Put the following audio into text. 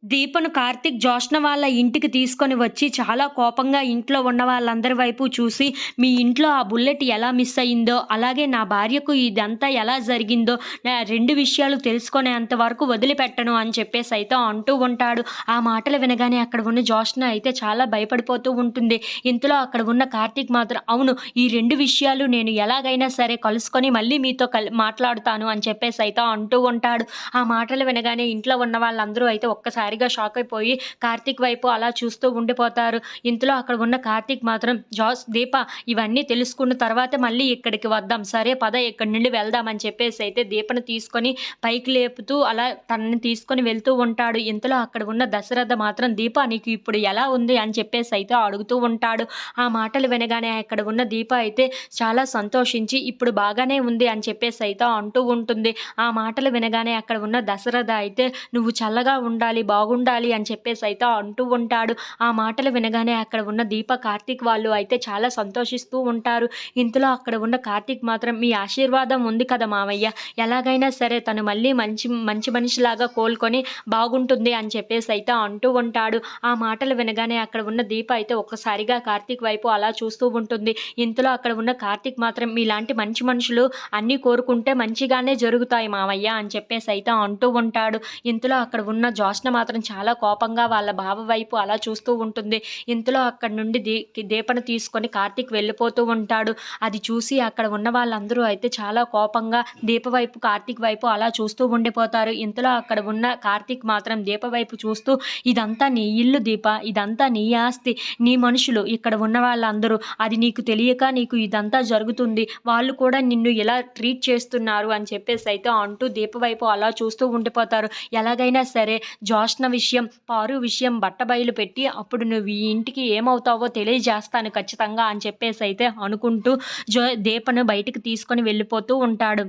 దీపను కార్తీక్ జోష్న వాళ్ళ ఇంటికి తీసుకొని వచ్చి చాలా కోపంగా ఇంట్లో ఉన్న వాళ్ళందరి వైపు చూసి, "మీ ఇంట్లో ఆ బుల్లెట్ ఎలా మిస్ అయిందో, అలాగే నా భార్యకు ఇదంతా ఎలా జరిగిందో, 2 విషయాలు తెలుసుకునేంత వరకు వదిలిపెట్టను" అని చెప్పేసైతే అంటూ ఉంటాడు. ఆ మాటలు వినగానే అక్కడ ఉన్న జోష్న అయితే చాలా భయపడిపోతూ ఉంటుంది. ఇంతలో అక్కడ ఉన్న కార్తీక్ మాత్రం, "అవును, ఈ 2 విషయాలు నేను ఎలాగైనా సరే కలుసుకొని మళ్ళీ మీతో మాట్లాడుతాను" అని చెప్పేసైతే అంటూ ఉంటాడు. ఆ మాటలు వినగానే ఇంట్లో ఉన్న వాళ్ళందరూ అయితే ఒక్కసారిగా షాక్ అయిపోయి కార్తీక్ వైపు అలా చూస్తూ ఉండిపోతారు. ఇంతలో అక్కడ ఉన్న కార్తీక్ మాత్రం, దీప, ఇవన్నీ తెలుసుకున్న తర్వాతే మళ్ళీ ఇక్కడికి వద్దాం. సరే పద, ఇక్కడి నుండి వెళ్దాం" అని చెప్పేసైతే దీపను తీసుకొని పైకి లేపుతూ అలా తనని తీసుకొని వెళ్తూ ఉంటాడు. ఇంతలో అక్కడ ఉన్న దశరథ మాత్రం, "దీప, నీకు ఇప్పుడు ఎలా ఉంది" అని చెప్పేసైతే అడుగుతూ ఉంటాడు. ఆ మాటలు వినగానే అక్కడ ఉన్న దీప అయితే చాలా సంతోషించి, "ఇప్పుడు బాగానే ఉంది" అని చెప్పేసైతే అంటూ ఉంటుంది. ఆ మాటలు వినగానే అక్కడ ఉన్న దశరథ అయితే, "నువ్వు చల్లగా ఉండాలి, బాగుండాలి" అని చెప్పేసైతే అంటూ ఉంటాడు. ఆ మాటలు వినగానే అక్కడ ఉన్న దీప, కార్తీక్ వాళ్ళు అయితే చాలా సంతోషిస్తూ ఉంటారు. ఇంతలో అక్కడ ఉన్న కార్తీక్ మాత్రం, "మీ ఆశీర్వాదం ఉంది కదా మావయ్య, ఎలాగైనా సరే తను మళ్ళీ మంచి మంచి మనిషిలాగా కోలుకొని బాగుంటుంది" అని చెప్పేసైతే అంటూ ఉంటాడు. ఆ మాటలు వినగానే అక్కడ ఉన్న దీప అయితే ఒక్కసారిగా కార్తీక్ వైపు అలా చూస్తూ ఉంటుంది. ఇంతలో అక్కడ ఉన్న కార్తీక్ మాత్రం, "మీలాంటి మంచి మనుషులు అన్నీ కోరుకుంటే మంచిగానే జరుగుతాయి మావయ్య" అని చెప్పేసైతే అంటూ ఉంటాడు. ఇంతలో అక్కడ ఉన్న జోష్న మాత్రం చాలా కోపంగా వాళ్ళ బావ వైపు అలా చూస్తూ ఉంటుంది. ఇంతలో అక్కడి నుండి దీపను తీసుకొని కార్తీక్ వెళ్ళిపోతూ ఉంటాడు. అది చూసి అక్కడ ఉన్న వాళ్ళందరూ అయితే చాలా కోపంగా దీప వైపు, కార్తీక్ వైపు అలా చూస్తూ ఉండిపోతారు. ఇంతలో అక్కడ ఉన్న కార్తీక్ మాత్రం దీప వైపు చూస్తూ, "ఇదంతా నీ ఇల్లు దీప, ఇదంతా నీ ఆస్తి, నీ మనుషులు ఇక్కడ ఉన్న వాళ్ళందరూ. అది నీకు తెలియక నీకు ఇదంతా జరుగుతుంది. వాళ్ళు కూడా నిన్ను ఇలా ట్రీట్ చేస్తున్నారు" అని చెప్పేసైతే అంటూ దీప వైపు అలా చూస్తూ ఉండిపోతారు. ఎలాగైనా సరే జోష్న విషయం, పారు విషయం బట్టబయలు పెట్టి అప్పుడు నువ్వు ఈ ఇంటికి ఏమవుతావో తెలియజేస్తాను ఖచ్చితంగా అని చెప్పేసైతే అనుకుంటూ దీపను బయటికి తీసుకొని వెళ్ళిపోతూ ఉంటాడు.